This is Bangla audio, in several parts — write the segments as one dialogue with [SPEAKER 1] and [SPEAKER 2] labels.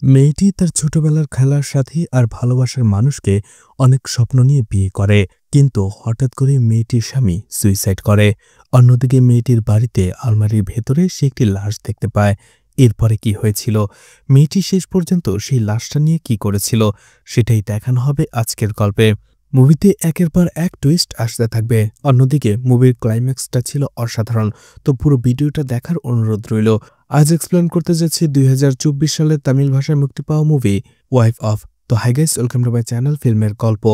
[SPEAKER 1] মেয়েটি তার ছোটবেলার খেলার সাথী আর ভালোবাসার মানুষকে অনেক স্বপ্ন নিয়ে বিয়ে করে, কিন্তু হঠাৎ করে মেয়েটির স্বামী সুইসাইড করে। অন্যদিকে মেয়েটির বাড়িতে আলমারির ভেতরে সে একটি লাশ দেখতে পায়। এরপরে কি হয়েছিল, মেয়েটি শেষ পর্যন্ত সেই লাশটা নিয়ে কি করেছিল, সেটাই দেখানো হবে আজকের গল্পে। মুভিতে একের পর এক টুইস্ট আসতে থাকবে। অন্যদিকে মুভির ক্লাইম্যাক্সটা ছিল অসাধারণ। তো পুরো ভিডিওটা দেখার অনুরোধ রইল। আজ এক্সপ্লেন করতে যাচ্ছি ২০২৪ সালে তামিল ভাষায় মুক্তি পাওয়া মুভি ওয়াইফ অফ। তো hi guys, welcome to my channel ফিল্মের গল্প।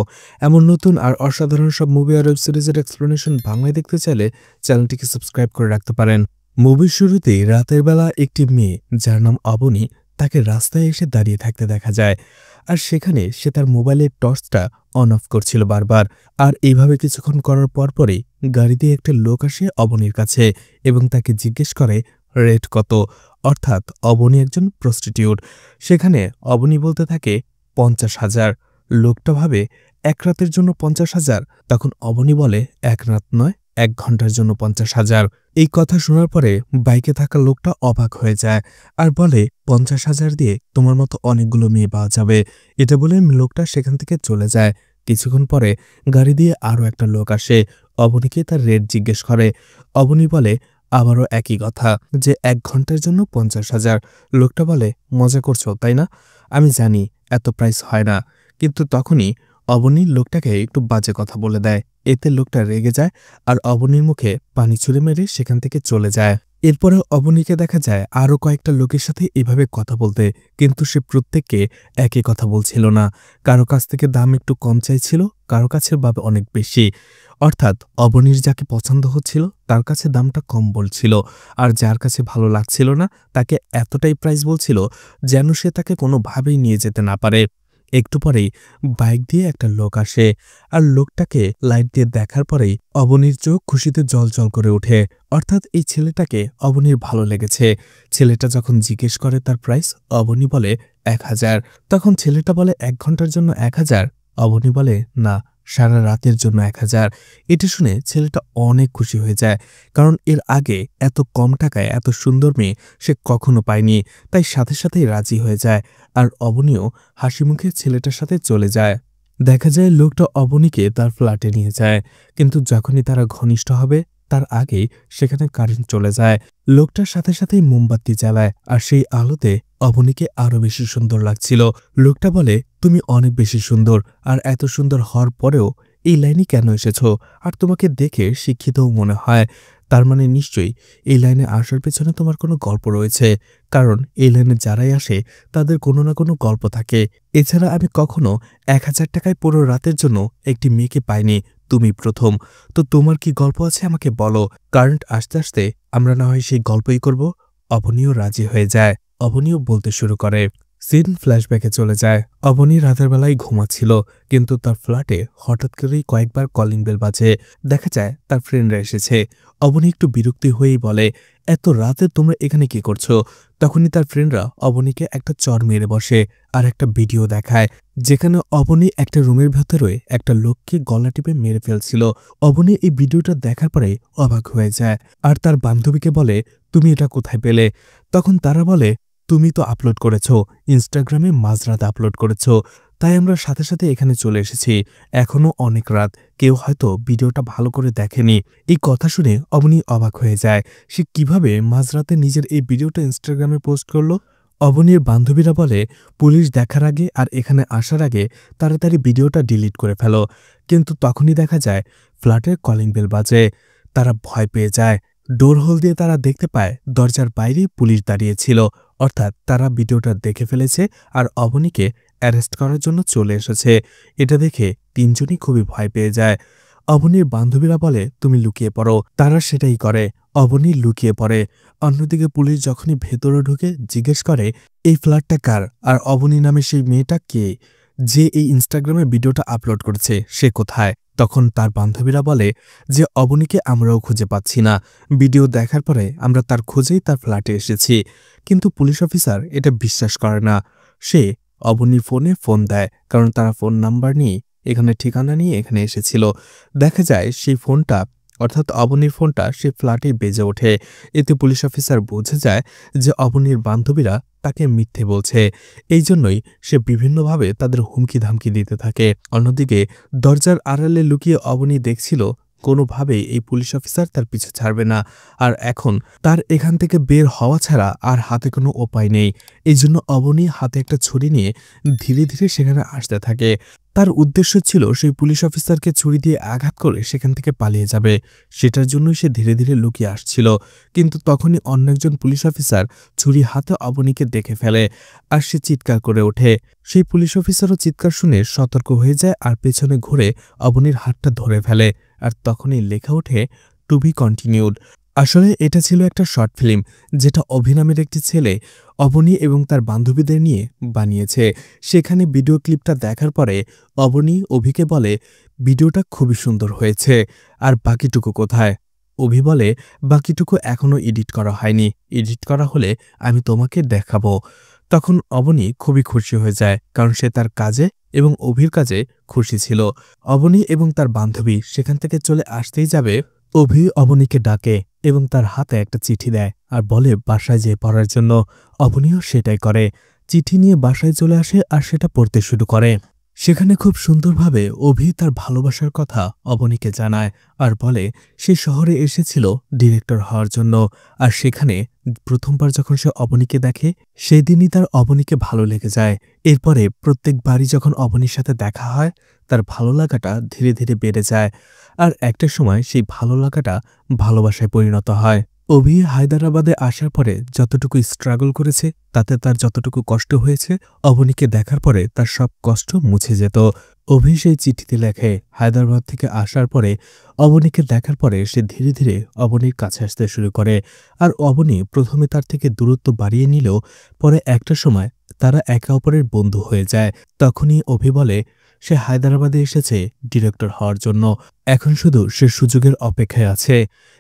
[SPEAKER 1] এমন নতুন আর অসাধারণ সব মুভি আর ওয়েব সিরিজের এক্সপ্লেনেশন বাংলায় দেখতে চাইলে চ্যানেলটিকে সাবস্ক্রাইব করে রাখতে পারেন। মুভির শুরুতেই রাতের বেলা একটি মেয়ে যার নাম অবনী, তাকে রাস্তায় এসে দাঁড়িয়ে থাকতে দেখা যায়। আর সেখানে সে তার মোবাইলের টর্চটা অন অফ করছিল বারবার। আর এইভাবে কিছুক্ষণ করার পরপরই গাড়ি দিয়ে একটা লোক আসে অবনীর কাছে এবং তাকে জিজ্ঞেস করে রেট কত, অর্থাৎ অবনী একজন প্রস্টিটিউট। সেখানে অবনী বলতে থাকে ৫০,০০০। লোকটা ভাবে এক রাতের জন্য ৫০,০০০। তখন অবনী বলে এক রাত নয়, ১ ঘন্টার জন্য ৫০,০০০। এই কথা শোনার পরে বাইকে থাকা লোকটা অবাক হয়ে যায় আর বলে ৫০,০০০ দিয়ে তোমার মতো অনেকগুলো মেয়ে পাওয়া যাবে। এটা বলে লোকটা সেখান থেকে চলে যায়। কিছুক্ষণ পরে গাড়ি দিয়ে আরও একটা লোক আসে, অবনীকে তার রেট জিজ্ঞেস করে। অবনী বলে আবারও একই কথা, যে ১ ঘন্টার জন্য ৫০,০০০। লোকটা বলে মজা করছো তাই না, আমি জানি এত প্রাইস হয় না। কিন্তু তখনই অবনী লোকটাকে একটু বাজে কথা বলে দেয়। এতে লোকটা রেগে যায় আর অবনীর মুখে পানি ছুঁড়ে মেরে সেখান থেকে চলে যায়। এরপরে অবনীকে দেখা যায় আরও কয়েকটা লোকের সাথে এভাবে কথা বলতে, কিন্তু সে প্রত্যেককে একই কথা বলছিল না। কারো কাছ থেকে দাম একটু কম চাইছিল, কারো কাছে বা অনেক বেশি। অর্থাৎ অবনীর যাকে পছন্দ হচ্ছিল তার কাছে দামটা কম বলছিল, আর যার কাছে ভালো লাগছিল না তাকে এতটাই প্রাইস বলছিল যেন সে তাকে কোনোভাবেই নিয়ে যেতে না পারে। একটু পরেই বাইক দিয়ে একটা লোক আসে, আর লোকটাকে লাইট দিয়ে দেখার পরেই অবনীর চোখ খুশিতে জল করে ওঠে। অর্থাৎ এই ছেলেটাকে অবনীর ভালো লেগেছে। ছেলেটা যখন জিজ্ঞেস করে তার প্রাইস, অবনী বলে ১,০০০। তখন ছেলেটা বলে ১ ঘন্টার জন্য ১,০০০। অবনী বলে না, সারা রাতের জন্য ১,০০০। এটা শুনে ছেলেটা অনেক খুশি হয়ে যায়, কারণ এর আগে এত কম টাকায় এত সুন্দর মেয়ে সে কখনো পায়নি। তাই সাথে সাথেই রাজি হয়ে যায়, আর অবনীও হাসি মুখে ছেলেটার সাথে চলে যায়। দেখা যায় লোকটা অবনীকে তার ফ্ল্যাটে নিয়ে যায়, কিন্তু যখনই তারা ঘনিষ্ঠ হবে তার আগেই সেখানে কারেন্ট চলে যায়। লোকটার সাথে সাথেই মোমবাতি জ্বালায়, আর সেই আলোতে অবনীকে আরও বেশি সুন্দর লাগছিল। লোকটা বলে তুমি অনেক বেশি সুন্দর, আর এত সুন্দর হওয়ার পরেও এই লাইনে কেন এসেছো, আর তোমাকে দেখে শিক্ষিতও মনে হয়। তার মানে নিশ্চয়ই এই লাইনে আসার পেছনে তোমার কোনো গল্প রয়েছে, কারণ এই লাইনে যারাই আসে তাদের কোনো না কোনো গল্প থাকে। এছাড়া আমি কখনো ১,০০০ টাকায় পুরো রাতের জন্য একটি মেয়েকে পাইনি, তুমি প্রথম। তো তোমার কি গল্প আছে আমাকে বলো। কারেন্ট আসতে আসতে আমরা না হয় সেই গল্পই করব। অবনীও রাজি হয়ে যায়। অবনীও বলতে শুরু করে। সিন ফ্ল্যাশব্যাকে চলে যায়। অবনী রাতের বেলায় ঘুমাচ্ছিল, কিন্তু তার ফ্ল্যাটে হঠাৎ করেই কয়েকবার কলিং বেল বাজে। দেখা যায় তার ফ্রেন্ডরা এসেছে। অবনী একটু বিরক্তি হয়েই বলে এত রাতে তোমরা এখানে কি করছো। তখনই তার ফ্রেন্ডরা অবনীকে একটা চর মেরে বসে আর একটা ভিডিও দেখায়, যেখানে অবনী একটা রুমের ভেতরে একটা লোককে গলা টিপে মেরে ফেলছিল। অবনী এই ভিডিওটা দেখার পরে অবাক হয়ে যায়, আর তার বান্ধবীকে বলে তুমি এটা কোথায় পেলে। তখন তারা বলে তুমি তো আপলোড করেছো, ইনস্টাগ্রামে মাঝরাতে আপলোড করেছো, তাই আমরা সাথে সাথে এখানে চলে এসেছি। এখনও অনেক রাত, কেউ হয়তো ভিডিওটা ভালো করে দেখেনি। এই কথা শুনে অবনী অবাক হয়ে যায়। সে কিভাবে মাঝরাতে নিজের এই ভিডিওটা ইনস্টাগ্রামে পোস্ট করলো। অবনীর বান্ধবীরা বলে পুলিশ দেখার আগে আর এখানে আসার আগে তাড়াতাড়ি ভিডিওটা ডিলিট করে ফেলো। কিন্তু তখনই দেখা যায় ফ্ল্যাটের কলিং বেল বাজে। তারা ভয় পেয়ে যায়। ডোর হোল দিয়ে তারা দেখতে পায় দরজার বাইরেই পুলিশ দাঁড়িয়েছিল, অর্থাৎ তারা ভিডিওটা দেখে ফেলেছে আর অবনীকে অ্যারেস্ট করার জন্য চলে এসেছে। এটা দেখে তিনজনই খুবই ভয় পেয়ে যায়। অবনীর বান্ধবীরা বলে তুমি লুকিয়ে পড়ো। তারা সেটাই করে। অবনী লুকিয়ে পড়ে। অন্যদিকে পুলিশ যখনই ভেতরে ঢুকে জিজ্ঞেস করে এই ফ্ল্যাটটা কার, আর অবনী নামে সেই মেয়েটা কে, যে এই ইনস্টাগ্রামে ভিডিওটা আপলোড করেছে সে কোথায়। তখন তার বান্ধবীরা বলে যে অবনীকে আমরাও খুঁজে পাচ্ছি না, ভিডিও দেখার পরে আমরা তার খোঁজেই তার ফ্ল্যাটে এসেছি। কিন্তু পুলিশ অফিসার এটা বিশ্বাস করে না। সে অবনীর ফোনে ফোন দেয়, কারণ তারা ফোন নাম্বার নিয়ে এখানে ঠিকানা নিয়ে এখানে এসেছিল। দেখা যায় সেই ফোনটা অর্থাৎ অবনীর ফোনটা সে ফ্ল্যাটে বেজে ওঠে। এতে পুলিশ অফিসার বুঝে যায় যে অবনীর বান্ধবীরা তাকে মিথ্যে বলছে। এই জন্যই সে বিভিন্নভাবে তাদের হুমকি ধামকি দিতে থাকে। অন্যদিকে দরজার আড়ালে লুকিয়ে অবনী দেখছিল কোনোভাবেই এই পুলিশ অফিসার তার পিছু ছাড়বে না, আর এখন তার এখান থেকে বের হওয়া ছাড়া আর হাতে কোনো উপায় নেই। এই জন্য অবনী হাতে একটা ছুরি নিয়ে ধীরে ধীরে সেখানে আসতে থাকে। তার উদ্দেশ্য ছিল সেই পুলিশ অফিসারকে ছুরি দিয়ে আঘাত করে সেখান থেকে পালিয়ে যাবে। সেটার জন্যই সে ধীরে ধীরে লুকিয়ে আসছিল। কিন্তু তখনই অন্য একজন পুলিশ অফিসার ছুরি হাতে অবনীকে দেখে ফেলে, আর সে চিৎকার করে ওঠে। সেই পুলিশ অফিসারও চিৎকার শুনে সতর্ক হয়ে যায় আর পেছনে ঘুরে অবনীর হাতটা ধরে ফেলে। আর তখনই লেখা ওঠে টু বি কন্টিনিউড। আসলে এটা ছিল একটা শর্ট ফিল্ম, যেটা অভি নামের একটি ছেলে অবনী এবং তার বান্ধবীদের নিয়ে বানিয়েছে। সেখানে ভিডিও ক্লিপটা দেখার পরে অবনী অভিকে বলে, ভিডিওটা খুবই সুন্দর হয়েছে, আর বাকিটুকু কোথায়? অভি বলে, বাকিটুকু এখনও এডিট করা হয়নি, এডিট করা হলে আমি তোমাকে দেখাবো। তখন অবনী খুবই খুশি হয়ে যায়, কারণ সে তার কাজে এবং অভির কাজে খুশি ছিল। অবনী এবং তার বান্ধবী সেখান থেকে চলে আসতেই যাবে, অভি অবনীকে ডাকে এবং তার হাতে একটা চিঠি দেয় আর বলে বাসায় যেয়ে পড়ার জন্য। অবনীও সেটাই করে, চিঠি নিয়ে বাসায় চলে আসে আর সেটা পড়তে শুরু করে। সেখানে খুব সুন্দরভাবে অভি তার ভালোবাসার কথা অবনীকে জানায় আর বলে সে শহরে এসেছিল ডিরেক্টর হওয়ার জন্য, আর সেখানে প্রথমবার যখন সে অবনীকে দেখে সেই দিনই তার অবনীকে ভালো লেগে যায়। এরপরে প্রত্যেকবারই যখন অবনীর সাথে দেখা হয় তার ভালো লাগাটা ধীরে ধীরে বেড়ে যায়, আর একটা সময় সেই ভালো লাগাটা ভালোবাসায় পরিণত হয়। অভি হায়দ্রাবাদে আসার পরে যতটুকু স্ট্রাগল করেছে তাতে তার যতটুকু কষ্ট হয়েছে, অবনীকে দেখার পরে তার সব কষ্ট মুছে যেত। অভি সেই চিঠিতে লেখে হায়দ্রাবাদ থেকে আসার পরে অবনীকে দেখার পরে সে ধীরে ধীরে অবনীর কাছে আসতে শুরু করে, আর অবনী প্রথমে তার থেকে দূরত্ব বাড়িয়ে নিলেও পরে একটা সময় তারা একে অপরের বন্ধু হয়ে যায়। তখনই অভি বলে সে হায়দ্রাবাদে এসেছে ডিরেক্টর হওয়ার জন্য, এখন শুধু সে সুযোগের অপেক্ষায় আছে।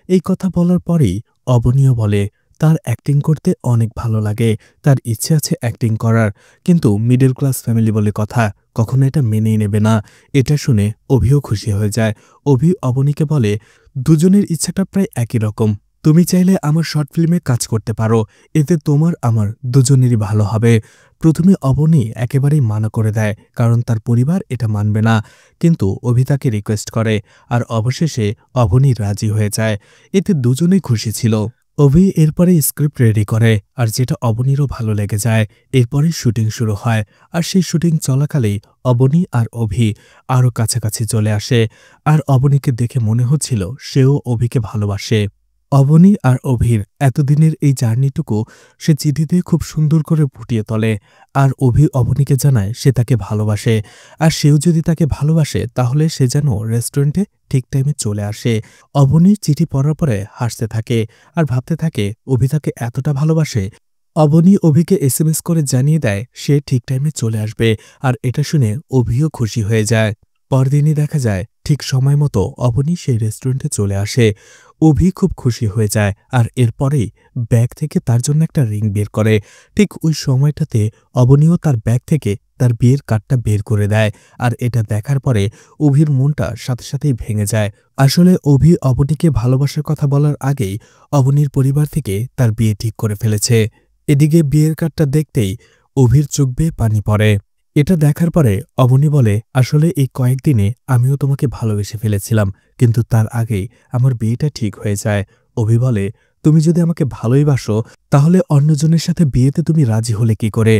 [SPEAKER 1] এই কথা বলার পরেই অবনীও বলে তার অ্যাক্টিং করতে অনেক ভালো লাগে, তার ইচ্ছে আছে অ্যাক্টিং করার, কিন্তু মিডল ক্লাস ফ্যামিলি বলে কথা, কখনো এটা মেনেই নেবে না। এটা শুনে অভিও খুশি হয়ে যায়। অভি অবনীকে বলে দুজনের ইচ্ছাটা প্রায় একই রকম, তুমি চাইলে আমার শর্ট ফিল্মে কাজ করতে পারো, এতে তোমার আমার দুজনেরই ভালো হবে। প্রথমে অবনী একেবারেই মানা করে দেয়, কারণ তার পরিবার এটা মানবে না, কিন্তু অভি তাকে রিকোয়েস্ট করে, আর অবশেষে অবনী রাজি হয়ে যায়। এতে দুজনেই খুশি ছিল। অভি এরপরে স্ক্রিপ্ট রেডি করে, আর যেটা অবনীরও ভালো লেগে যায়। এরপরে শুটিং শুরু হয়, আর সেই শুটিং চলাকালেই অবনী আর অভি আরও কাছাকাছি চলে আসে, আর অবনীকে দেখে মনে হচ্ছিল সেও অভিকে ভালোবাসে। অবনী আর অভির এতদিনের এই জার্নিটুকু সে চিঠিতে খুব সুন্দর করে ফুটিয়ে তোলে, আর অভি অবনীকে জানায় সে তাকে ভালোবাসে, আর সেও যদি তাকে ভালোবাসে তাহলে সে যেন রেস্টুরেন্টে ঠিক টাইমে চলে আসে। অবনীর চিঠি পড়ার পরে হাসতে থাকে আর ভাবতে থাকে অভি তাকে এতটা ভালোবাসে। অবনী অভিকে এসএমএস করে জানিয়ে দেয় সে ঠিক টাইমে চলে আসবে, আর এটা শুনে অভিও খুশি হয়ে যায়। পরদিনই দেখা যায় ঠিক সময় মতো অবনী সেই রেস্টুরেন্টে চলে আসে। অভি খুব খুশি হয়ে যায়, আর এরপরেই ব্যাগ থেকে তার জন্য একটা রিং বের করে। ঠিক ওই সময়টাতে অবনীও তার ব্যাগ থেকে তার বিয়ের কার্ডটা বের করে দেয়, আর এটা দেখার পরে অভির মনটা সাথে সাথেই ভেঙে যায়। আসলে অভি অবনীকে ভালোবাসার কথা বলার আগেই অবনীর পরিবার থেকে তার বিয়ে ঠিক করে ফেলেছে। এদিকে বিয়ের কার্ডটা দেখতেই অভির চোখ বেয়ে পানি পড়ে। এটা দেখার পরে অবনী বলে আসলে এই কয়েকদিনে আমিও তোমাকে ভালোবেসে ফেলেছিলাম, কিন্তু তার আগেই আমার বিয়েটা ঠিক হয়ে যায়। অভি বলে তুমি যদি আমাকে ভালোই বাসো তাহলে অন্যজনের সাথে বিয়েতে তুমি রাজি হলে কি করে?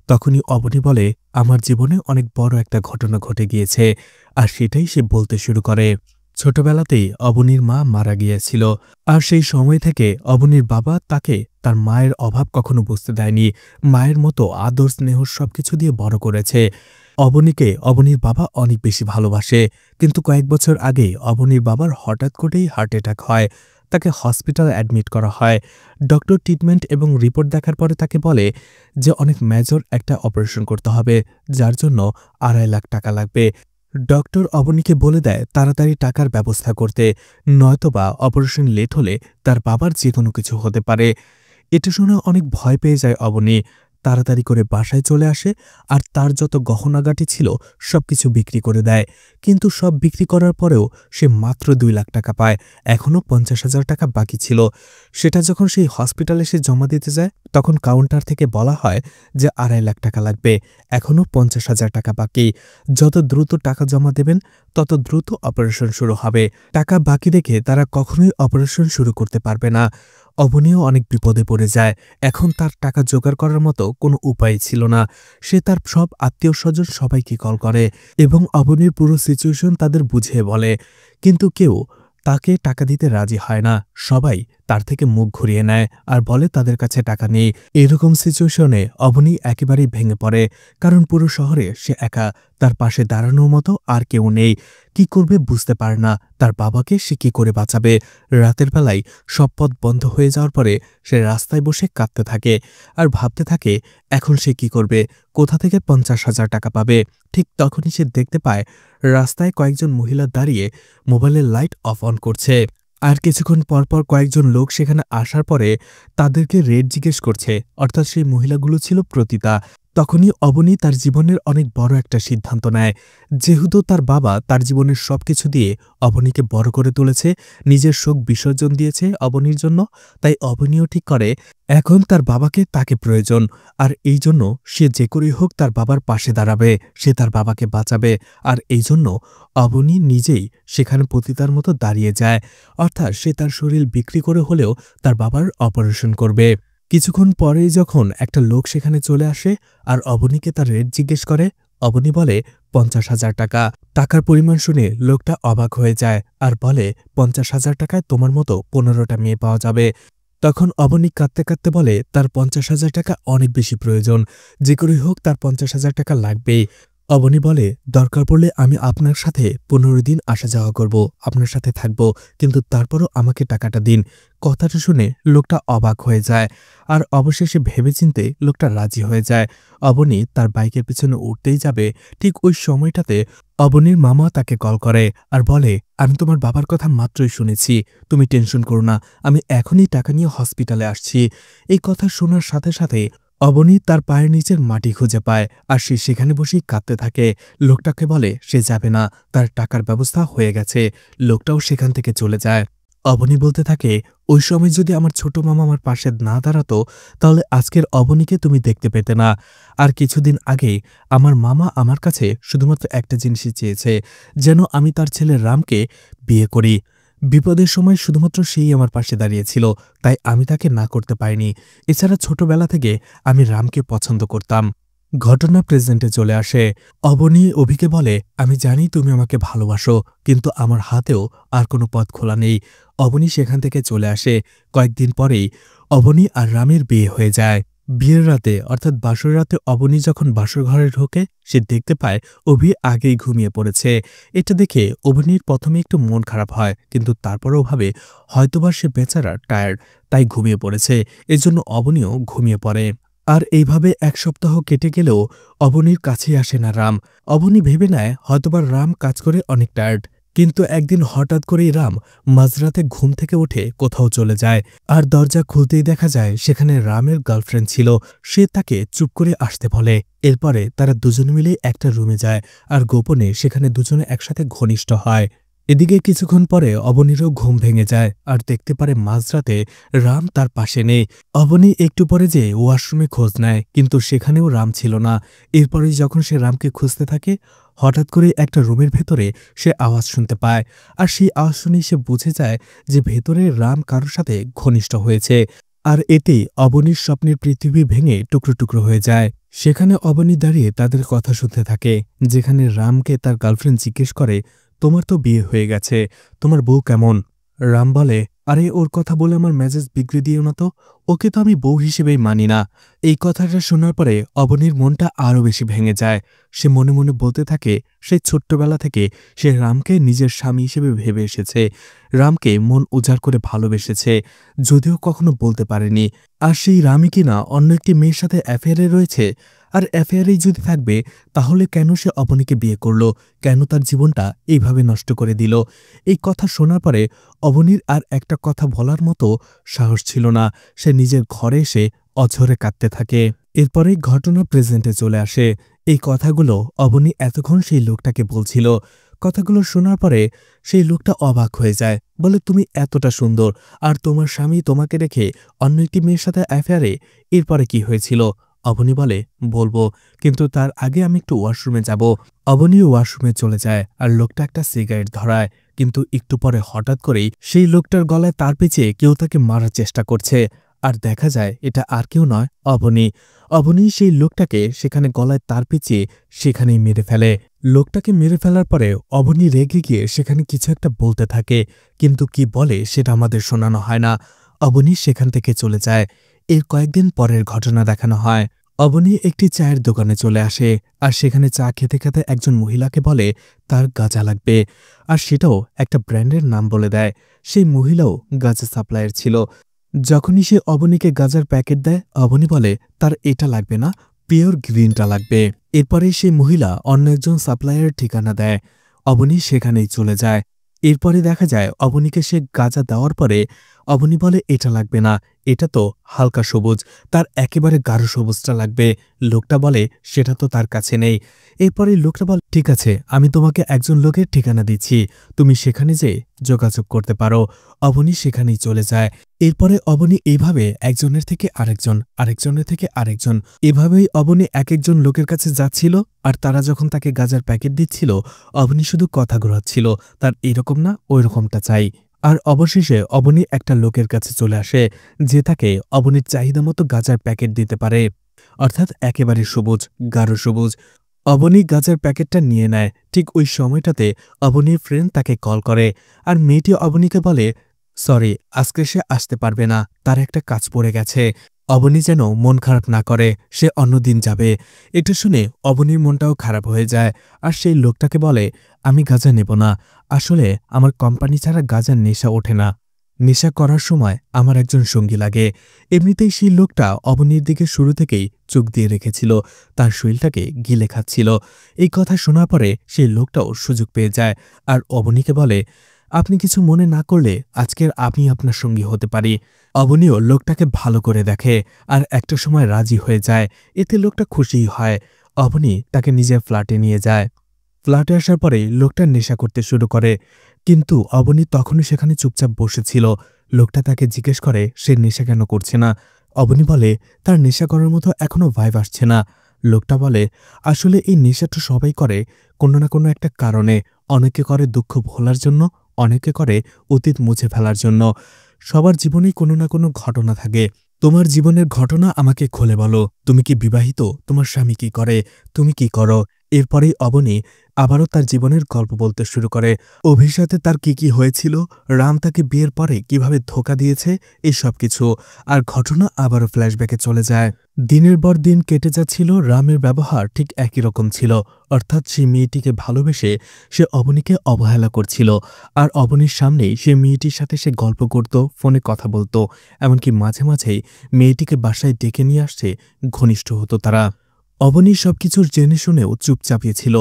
[SPEAKER 1] তখনই অবনী বলে আমার জীবনে অনেক বড় একটা ঘটনা ঘটে গিয়েছে, আর সেটাই সে বলতে শুরু করে। ছোটবেলাতেই অবনীর মা মারা গিয়েছিল, আর সেই সময় থেকে অবনীর বাবা তাকে তার মায়ের অভাব কখনো বুঝতে দেয়নি। মায়ের মতো আদর স্নেহ সবকিছু দিয়ে বড় করেছে। অবনীকে অবনীর বাবা অনেক বেশি ভালোবাসে, কিন্তু কয়েক বছর আগে অবনীর বাবার হঠাৎ করেই হার্ট অ্যাটাক হয়। তাকে হসপিটালে অ্যাডমিট করা হয়। ডক্টর ট্রিটমেন্ট এবং রিপোর্ট দেখার পরে তাকে বলে যে অনেক মেজর একটা অপারেশন করতে হবে, যার জন্য 2.5 লাখ টাকা লাগবে। ডক্টর অবনীকে বলে দেয় তাড়াতাড়ি টাকার ব্যবস্থা করতে, নয়তোবা অপারেশন লেট হলে তার বাবার যে কোনো কিছু হতে পারে। এটা শুনে অনেক ভয় পেয়ে যায় অবনী। তাড়াতাড়ি করে বাসায় চলে আসে আর তার যত গহনাগাটি ছিল সবকিছু বিক্রি করে দেয়। কিন্তু সব বিক্রি করার পরেও সে মাত্র 2 লাখ টাকা পায়। এখনও 50,000 টাকা বাকি ছিল। সেটা যখন সেই হসপিটালে সে জমা দিতে যায় তখন কাউন্টার থেকে বলা হয় যে 2.5 লাখ টাকা লাগবে। এখনও 50,000 টাকা বাকি। যত দ্রুত টাকা জমা দেবেন তত দ্রুত অপারেশন শুরু হবে। টাকা বাকি রেখে তারা কখনোই অপারেশন শুরু করতে পারবে না। অবনীও অনেক বিপদে পড়ে যায়। এখন তার টাকা জোগাড় করার মতো কোনো উপায় ছিল না। সে তার সব আত্মীয়-স্বজন সবাইকে কল করে এবং অবনীর পুরো সিচুয়েশন তাদের বুঝিয়ে বলে। কিন্তু কেউ তাকে টাকা দিতে রাজি হয় না। সবাই তার থেকে মুখ ঘুরিয়ে নেয় আর বলে তাদের কাছে টাকা নেই। এরকম সিচুয়েশনে অবনী একেবারেই ভেঙে পড়ে, কারণ পুরো শহরে সে একা। তার পাশে দাঁড়ানোর মতো আর কেউ নেই। কি করবে বুঝতে পারে না। তার বাবাকে সে কি করে বাঁচাবে? রাতের বেলায় সব পথ বন্ধ হয়ে যাওয়ার পরে সে রাস্তায় বসে কাঁদতে থাকে আর ভাবতে থাকে এখন সে কি করবে, কোথা থেকে 50,000 টাকা পাবে। ঠিক তখনই সে দেখতে পায় রাস্তায় কয়েকজন মহিলা দাঁড়িয়ে মোবাইলের লাইট অফ অন করছে। আর কিছুক্ষণ পরপর কয়েকজন লোক সেখানে আসার পরে তাদেরকে রেট জিজ্ঞেস করছে, অর্থাৎ সেই মহিলাগুলো ছিল প্রতিতা। তখনই অবনী তার জীবনের অনেক বড় একটা সিদ্ধান্ত নেয়। যেহেতু তার বাবা তার জীবনের সবকিছু দিয়ে অবনীকে বড় করে তুলেছে, নিজের শোক বিসর্জন দিয়েছে অবনীর জন্য, তাই অবনীও ঠিক করে এখন তার বাবাকে তাকে প্রয়োজন। আর এই জন্য সে যে করেই হোক তার বাবার পাশে দাঁড়াবে, সে তার বাবাকে বাঁচাবে। আর এই জন্য অবনী নিজেই সেখানে পতিতার মতো দাঁড়িয়ে যায়, অর্থাৎ সে তার শরীর বিক্রি করে হলেও তার বাবার অপারেশন করবে। কিছুক্ষণ পরেই যখন একটা লোক সেখানে চলে আসে আর অবনীকে তার রেট জিজ্ঞেস করে, অবনী বলে 50,000 টাকা। টাকার পরিমাণ শুনে লোকটা অবাক হয়ে যায় আর বলে 50,000 টাকায় তোমার মতো 15টা মেয়ে পাওয়া যাবে। তখন অবনী কাঁদতে কাঁদতে বলে তার 50,000 টাকা অনেক বেশি প্রয়োজন, যে করেই হোক তার 50,000 টাকা লাগবেই। অবনী বলে দরকার পড়লে আমি আপনার সাথে 15 দিন আসা যাওয়া করব, আপনার সাথে থাকব, কিন্তু তারপরও আমাকে টাকাটা দিন। কথাটা শুনে লোকটা অবাক হয়ে যায় আর অবশেষে ভেবেচিন্তে লোকটা রাজি হয়ে যায়। অবনী তার বাইকের পিছনে উঠতেই যাবে, ঠিক ওই সময়টাতে অবনীর মামা তাকে কল করে আর বলে আমি তোমার বাবার কথা মাত্রই শুনেছি, তুমি টেনশন করো না, আমি এখনই টাকা নিয়ে হসপিটালে আসছি। এই কথা শোনার সাথে সাথে অবনী তার পায়ের নিচের মাটি খুঁজে পায় আর সে সেখানে বসেই কাঁদতে থাকে। লোকটাকে বলে সে যাবে না, তার টাকার ব্যবস্থা হয়ে গেছে। লোকটাও সেখান থেকে চলে যায়। অবনী বলতে থাকে ওই সময় যদি আমার ছোট মামা আমার পাশে না দাঁড়াতো তাহলে আজকের অবনীকে তুমি দেখতে পেতে না। আর কিছুদিন আগেই আমার মামা আমার কাছে শুধুমাত্র একটা জিনিসই চেয়েছে, যেন আমি তার ছেলে রামকে বিয়ে করি। বিপদের সময় শুধুমাত্র সেই আমার পাশে দাঁড়িয়েছিল, তাই আমি তাকে না করতে পারিনি। এছাড়া ছোটবেলা থেকে আমি রামকে পছন্দ করতাম। ঘটনা প্রেজেন্টে চলে আসে। অবনী অভিকে বলে আমি জানি তুমি আমাকে ভালোবাসো, কিন্তু আমার হাতেও আর কোনো পথ খোলা নেই। অবনী সেখান থেকে চলে আসে। কয়েকদিন পরেই অবনী আর রামের বিয়ে হয়ে যায়। বিয়ের রাতে অর্থাৎ বাসর রাতে অবনী যখন বাসর ঘরে ঢোকে সে দেখতে পায় অভি আগেই ঘুমিয়ে পড়েছে। এটা দেখে অবনীর প্রথমে একটু মন খারাপ হয়, কিন্তু তারপরেও ভাবে হয়তোবা সে বেচারা টায়ার্ড, তাই ঘুমিয়ে পড়েছে। এজন্য অবনীও ঘুমিয়ে পড়ে। আর এইভাবে 1 সপ্তাহ কেটে গেলেও অবনীর কাছেই আসে না রাম। অবনী ভেবে নেয় হয়তোবা রাম কাজ করে অনেক টায়ার্ড। কিন্তু একদিন হঠাৎ করেই রাম মাঝরাতে ঘুম থেকে উঠে কোথাও চলে যায় আর দরজা খুলতেই দেখা যায় সেখানে রামের গার্লফ্রেন্ড ছিল। সে তাকে চুপ করে আসতে বলে। এরপরে তারা দুজন মিলে একটা রুমে যায় আর গোপনে সেখানে দুজনে একসাথে ঘনিষ্ঠ হয়। এদিকে কিছুক্ষণ পরে অবনীরও ঘুম ভেঙে যায় আর দেখতে পারে মাঝরাতে রাম তার পাশে নেই। অবনী একটু পরে যে ওয়াশরুমে খোঁজ নেয়, কিন্তু সেখানেও রাম ছিল না। এরপরে যখন সে রামকে খুঁজতে থাকে হঠাৎ করে একটা রুমের ভেতরে সে আওয়াজ শুনতে পায় আর সেই আওয়াজ শুনেই সে বুঝে যায় যে ভেতরে রাম কারোর সাথে ঘনিষ্ঠ হয়েছে। আর এতেই অবনীর স্বপ্নের পৃথিবী ভেঙে টুকরো টুকরো হয়ে যায়। সেখানে অবনী দাঁড়িয়ে তাদের কথা শুনতে থাকে, যেখানে রামকে তার গার্লফ্রেন্ড জিজ্ঞেস করে তোমার তো বিয়ে হয়ে গেছে, তোমার বউ কেমন? রাম বলে আরে ওর কথা বলে আমার মেজাজ বিগড়ে দিও না তো, ওকে তো আমি বউ হিসেবেই মানি না। এই কথাটা শোনার পরে অবনীর মনটা আরও বেশি ভেঙে যায়। সে মনে মনে বলতে থাকে সেই ছোট্টবেলা থেকে সে রামকে নিজের স্বামী হিসেবে ভেবে এসেছে, রামকে মন উজাড় করে ভালোবেসেছে, যদিও কখনো বলতে পারেনি। আর সেই রামই কিনা অন্য একটি মেয়ের সাথে অ্যাফেয়ারে রয়েছে। আর অ্যাফেয়ারেই যদি থাকবে তাহলে কেন সে অবনীকে বিয়ে করল, কেন তার জীবনটা এইভাবে নষ্ট করে দিল? এই কথা শোনার পরে অবনীর আর একটা কথা বলার মতো সাহস ছিল না। সে নিজের ঘরে এসে অঝরে কাঁদতে থাকে। এরপরেই ঘটনা প্রেজেন্টে চলে আসে। এই কথাগুলো অবনী এতক্ষণ সেই লোকটাকে বলছিল। কথাগুলো শোনার পরে সেই লোকটা অবাক হয়ে যায়, বলে তুমি এতটা সুন্দর আর তোমার স্বামী তোমাকে রেখে অন্য একটি মেয়ের সাথে অ্যাফেয়ারে, এরপরে কি হয়েছিল? অবনী বলে বলবো, কিন্তু তার আগে আমি একটু ওয়াশরুমে যাব। অবনী ওয়াশরুমে চলে যায় আর লোকটা একটা সিগারেট ধরায়, কিন্তু একটু পরে হঠাৎ করেই সেই লোকটার গলায় তার পেঁচিয়ে কেউ তাকে মারার চেষ্টা করছে। আর দেখা যায় এটা আর কেউ নয়, অবনী। অবনী সেই লোকটাকে সেখানে গলায় তার পেঁচিয়ে সেখানেই মেরে ফেলে। লোকটাকে মেরে ফেলার পরে অবনী রেগে গিয়ে সেখানে কিছু একটা বলতে থাকে, কিন্তু কি বলে সেটা আমাদের শোনানো হয় না। অবনী সেখান থেকে চলে যায়। এর কয়েকদিন পরের ঘটনা দেখানো হয়। অবনী একটি চায়ের দোকানে চলে আসে আর সেখানে চা খেতে খেতে একজন মহিলাকে বলে তার গাঁজা লাগবে, আর সেটাও একটা ব্র্যান্ডের নাম বলে দেয়। সেই মহিলাও গাঁজা সাপ্লায়ার ছিল। যখনই সে অবনীকে গাঁজার প্যাকেট দেয়, অবনী বলে তার এটা লাগবে না, পিওর গ্রিনটা লাগবে। এরপরে সেই মহিলা অন্য একজন সাপ্লায়ারের ঠিকানা দেয়। অবনী সেখানেই চলে যায়। এরপরে দেখা যায় অবনীকে সে গাঁজা দেওয়ার পরে অবনী বলে এটা লাগবে না, এটা তো হালকা সবুজ, তার একেবারে গাঢ় সবুজটা লাগবে। লোকটা বলে সেটা তো তার কাছে নেই। এরপরে লোকটা বলে ঠিক আছে, আমি তোমাকে একজন লোকের ঠিকানা দিচ্ছি, তুমি সেখানে যেয়ে যোগাযোগ করতে পারো। অবনী সেখানেই চলে যায়। এরপরে অবনী এইভাবে একজনের থেকে আরেকজন, আরেকজনের থেকে আরেকজন, এভাবেই অবনী এক একজন লোকের কাছে যাচ্ছিল। আর তারা যখন তাকে গাঁজার প্যাকেট দিচ্ছিল, অবনী শুধু কথা ঘোরাচ্ছিল তার এরকম না ওই রকমটা চাই। আর অবশেষে অবনী একটা লোকের কাছে চলে আসে যে তাকে অবনীর চাহিদা মতো গাঁজার প্যাকেট দিতে পারে, অর্থাৎ একেবারে সবুজ, গাঢ় সবুজ। অবনী গাঁজার প্যাকেটটা নিয়ে নেয়। ঠিক ওই সময়টাতে অবনীর ফ্রেন্ড তাকে কল করে আর মেয়েটি অবনীকে বলে সরি, আজকে সে আসতে পারবে না, তার একটা কাজ পড়ে গেছে। অবনী যেন মন খারাপ না করে, সে অন্যদিন যাবে। এটা শুনে অবনীর মনটাও খারাপ হয়ে যায় আর সেই লোকটাকে বলে আমি গাঁজা নেব না, আসলে আমার কোম্পানি ছাড়া গাঁজার নেশা ওঠে না, নেশা করার সময় আমার একজন সঙ্গী লাগে। এমনিতেই সেই লোকটা অবনীর দিকে শুরু থেকেই চোখ দিয়ে রেখেছিল, তার শরীরটাকে গিলে খাচ্ছিল। এই কথা শোনার পরে সেই লোকটাও সুযোগ পেয়ে যায় আর অবনীকে বলে আপনি কিছু মনে না করলে আজকের আমি আপনার সঙ্গী হতে পারি। অবনীও লোকটাকে ভালো করে দেখে আর একটা সময় রাজি হয়ে যায়। এতে লোকটা খুশিই হয়। অবনী তাকে নিজের ফ্ল্যাটে নিয়ে যায়। ফ্ল্যাটে আসার পরে লোকটা নেশা করতে শুরু করে, কিন্তু অবনী তখনই সেখানে চুপচাপ বসেছিল। লোকটা তাকে জিজ্ঞেস করে সে নেশা কেন করছে না। অবনী বলে তার নেশা করার মতো এখনও ভাইব আসছে না। লোকটা বলে আসলে এই নেশাটা সবাই করে কোনো না কোনো একটা কারণে, অনেকে করে দুঃখ ভোলার জন্য, অনেকে করে অতীত মুছে ফেলার জন্য। সবার জীবনেই কোনো না কোনো ঘটনা থাকে। তোমার জীবনের ঘটনা আমাকে খুলে বলো, তুমি কি বিবাহিত, তোমার স্বামী কি করে, তুমি কি করো। এরপরেই অবনী আবারও তার জীবনের গল্প বলতে শুরু করে। অভির সাথে তার কি কি হয়েছিল, রাম তাকে বিয়ের পরে কিভাবে ধোঁকা দিয়েছে, এই সব কিছু। আর ঘটনা আবারও ফ্ল্যাশব্যাকে চলে যায়। দিনের পর দিন কেটে যাচ্ছিল, রামের ব্যবহার ঠিক একই রকম ছিল, অর্থাৎ সেই মেয়েটিকে ভালোবেসে সে অবনীকে অবহেলা করছিল। আর অবনীর সামনেই সে মেয়েটির সাথে সে গল্প করত, ফোনে কথা বলতো, এমনকি মাঝে মাঝেই মেয়েটিকে বাসায় ডেকে নিয়ে আসছে, ঘনিষ্ঠ হতো তারা। অবনী সবকিছু জেনে শুনেও চুপচাপিয়ে ছিল,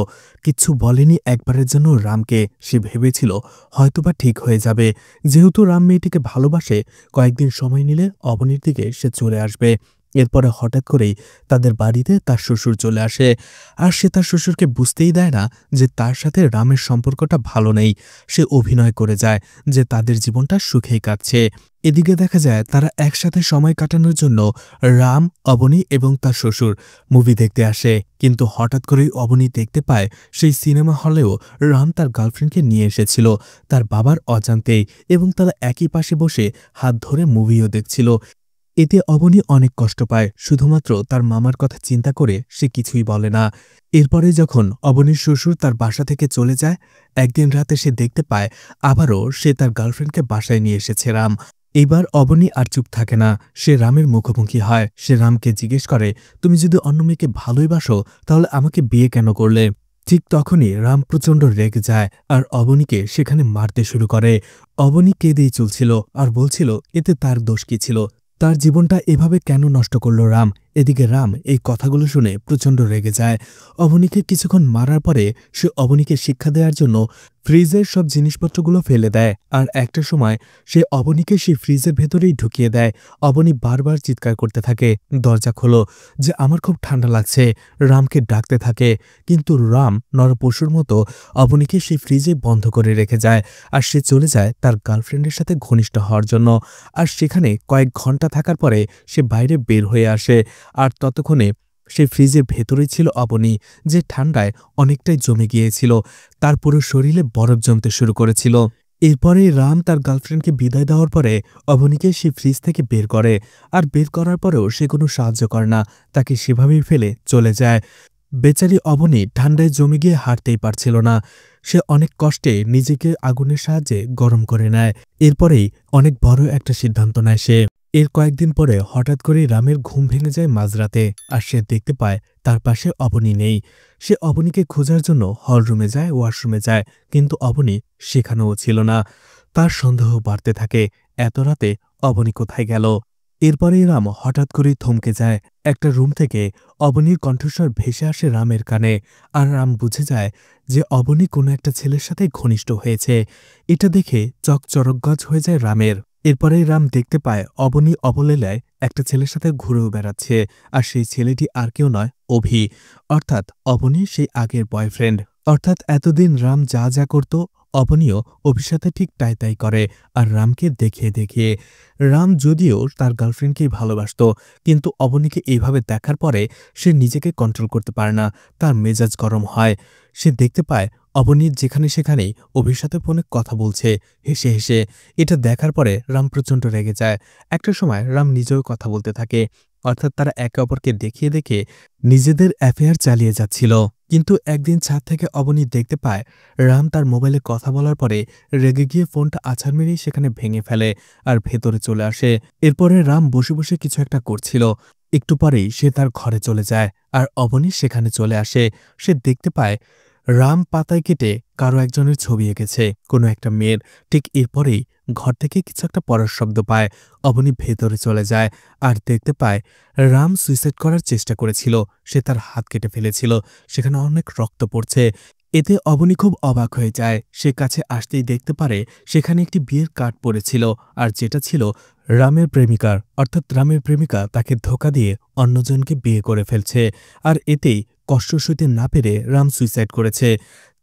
[SPEAKER 1] কিচ্ছু বলেনি একবারের জন্য রামকে। সে ভেবেছিল হয়তোবা ঠিক হয়ে যাবে, যেহেতু রাম মেয়েটিকে ভালোবাসে, কয়েকদিন সময় নিলে অবনীর দিকে সে চলে আসবে। এরপরে হঠাৎ করেই তাদের বাড়িতে তার শ্বশুর চলে আসে আর সে তার শ্বশুরকে বুঝতেই দেয় না যে তার সাথে রামের সম্পর্কটা ভালো নেই। সে অভিনয় করে যায় যে তাদের জীবনটা সুখেই কাটছে। এদিকে দেখা যায় তারা একসাথে সময় কাটানোর জন্য রাম, অবনী এবং তার শ্বশুর মুভি দেখতে আসে, কিন্তু হঠাৎ করেই অবনী দেখতে পায় সেই সিনেমা হলেও রাম তার গার্লফ্রেন্ডকে নিয়ে এসেছিল তার বাবার অজান্তেই, এবং তারা একই পাশে বসে হাত ধরে মুভিও দেখছিল। এতে অবনী অনেক কষ্ট পায়, শুধুমাত্র তার মামার কথা চিন্তা করে সে কিছুই বলে না। এরপরে যখন অবনীর শ্বশুর তার বাসা থেকে চলে যায়, একদিন রাতে সে দেখতে পায় আবারও সে তার গার্লফ্রেন্ডকে বাসায় নিয়ে এসেছে রাম। এইবার অবনী আর চুপ থাকে না, সে রামের মুখোমুখি হয়। সে রামকে জিজ্ঞেস করে তুমি যদি অন্য মেয়েকে ভালোই বাসো তাহলে আমাকে বিয়ে কেন করলে। ঠিক তখনই রাম প্রচণ্ড রেগে যায় আর অবনীকে সেখানে মারতে শুরু করে। অবনী কেঁদেই চলছিল আর বলছিল এতে তার দোষ কি ছিল, তার জীবনটা এভাবে কেন নষ্ট করল রাম, এদিকে রাম এই কথাগুলো শুনে প্রচণ্ড রেগে যায়। অবনীকে কিছুক্ষণ মারার পরে সে অবনীকে শিক্ষা দেওয়ার জন্য ফ্রিজের সব জিনিসপত্রগুলো ফেলে দেয়। আর একটা সময় সে অবনীকে সেই ফ্রিজের ভেতরেই ঢুকিয়ে দেয়। অবনী বারবার চিৎকার করতে থাকে, দরজা খোলো, যে আমার খুব ঠান্ডা লাগছে, রামকে ডাকতে থাকে। কিন্তু রাম নরপশুর মতো অবনীকে সেই ফ্রিজে বন্ধ করে রেখে যায়। আর সে চলে যায় তার গার্লফ্রেন্ডের সাথে ঘনিষ্ঠ হওয়ার জন্য। আর সেখানে কয়েক ঘন্টা থাকার পরে সে বাইরে বের হয়ে আসে। আর ততক্ষণে সেই ফ্রিজের ভেতরেই ছিল অবনী, যে ঠান্ডায় অনেকটাই জমে গিয়েছিল। তার পুরো শরীরে বরফ জমতে শুরু করেছিল। এরপরেই রাম তার গার্লফ্রেন্ডকে বিদায় দেওয়ার পরে অবনীকে সে ফ্রিজ থেকে বের করে। আর বের করার পরেও সে কোনো সাহায্য করে না, তাকে সেভাবেই ফেলে চলে যায়। বেচারি অবনী ঠান্ডায় জমে গিয়ে হাঁটতেই পারছিল না। সে অনেক কষ্টে নিজেকে আগুনের সাহায্যে গরম করে নেয়। এরপরেই অনেক বড় একটা সিদ্ধান্ত নেয় সে। এর কয়েকদিন পরে হঠাৎ করেই রামের ঘুম ভেঙে যায় মাঝরাতে। আর সে দেখতে পায় তার পাশে অবনী নেই। সে অবনীকে খোঁজার জন্য হলরুমে যায়, ওয়াশরুমে যায়, কিন্তু অবনী সেখানেও ছিল না। তার সন্দেহ বাড়তে থাকে, এত রাতে অবনী কোথায় গেল। এরপরেই রাম হঠাৎ করেই থমকে যায়। একটা রুম থেকে অবনীর কণ্ঠস্বর ভেসে আসে রামের কানে। আর রাম বুঝে যায় যে অবনী কোনো একটা ছেলের সাথে ঘনিষ্ঠ হয়েছে। এটা দেখে চকচরকগজ হয়ে যায় রামের। এরপরেই রাম দেখতে পায় অবনী অবলীলায় একটা ছেলের সাথে ঘুরেও বেড়াচ্ছে। আর সেই ছেলেটি আর কেউ নয়, অভি, অর্থাৎ অবনীর সেই আগের বয়ফ্রেন্ড। অর্থাৎ এতদিন রাম যা যা করত, অবনীও অভির সাথে ঠিক তাই তাই করে। আর রামকে দেখিয়ে দেখিয়ে। রাম যদিও তার গার্লফ্রেন্ডকেই ভালোবাসত, কিন্তু অবনীকে এইভাবে দেখার পরে সে নিজেকে কন্ট্রোল করতে পারে না। তার মেজাজ গরম হয়। সে দেখতে পায় অবনীর যেখানে সেখানেই অভির সাথে ফোনে কথা বলছে, হেসে হেসে। এটা দেখার পরে রাম প্রচণ্ড রেগে যায়। একটা সময় রাম নিজেও কথা বলতে থাকে, অর্থাৎ তারা একে অপরকে দেখিয়ে দেখে নিজেদের অ্যাফেয়ার চালিয়ে যাচ্ছিল। কিন্তু একদিন ছাদ থেকে অবনী দেখতে পায় রাম তার মোবাইলে কথা বলার পরে রেগে গিয়ে ফোনটা আছাড় মেরেই সেখানে ভেঙে ফেলে আর ভেতরে চলে আসে। এরপরে রাম বসে বসে কিছু একটা করছিল। একটু পরেই সে তার ঘরে চলে যায়। আর অবনী সেখানে চলে আসে। সে দেখতে পায় রাম পাতায় কেটে কারো একজনের ছবি এঁকেছে, কোনো একটা মেয়ের। ঠিক এরপরেই ঘর থেকে কিছু একটা পড়ার শব্দ পায়। অবনী ভেতরে চলে যায় আর দেখতে পায় রাম সুইসাইড করার চেষ্টা করেছিল। সে তার হাত কেটে ফেলেছিল, সেখানে অনেক রক্ত পড়ছে। এতে অবনী খুব অবাক হয়ে যায়। সে কাছে আসতেই দেখতে পারে সেখানে একটি বিয়ের কার্ড পড়েছিল, আর যেটা ছিল রামের প্রেমিকার। অর্থাৎ রামের প্রেমিকা তাকে ধোঁকা দিয়ে অন্যজনকে বিয়ে করে ফেলছে। আর এতেই কষ্ট সইতে না পেরে রাম সুইসাইড করেছে।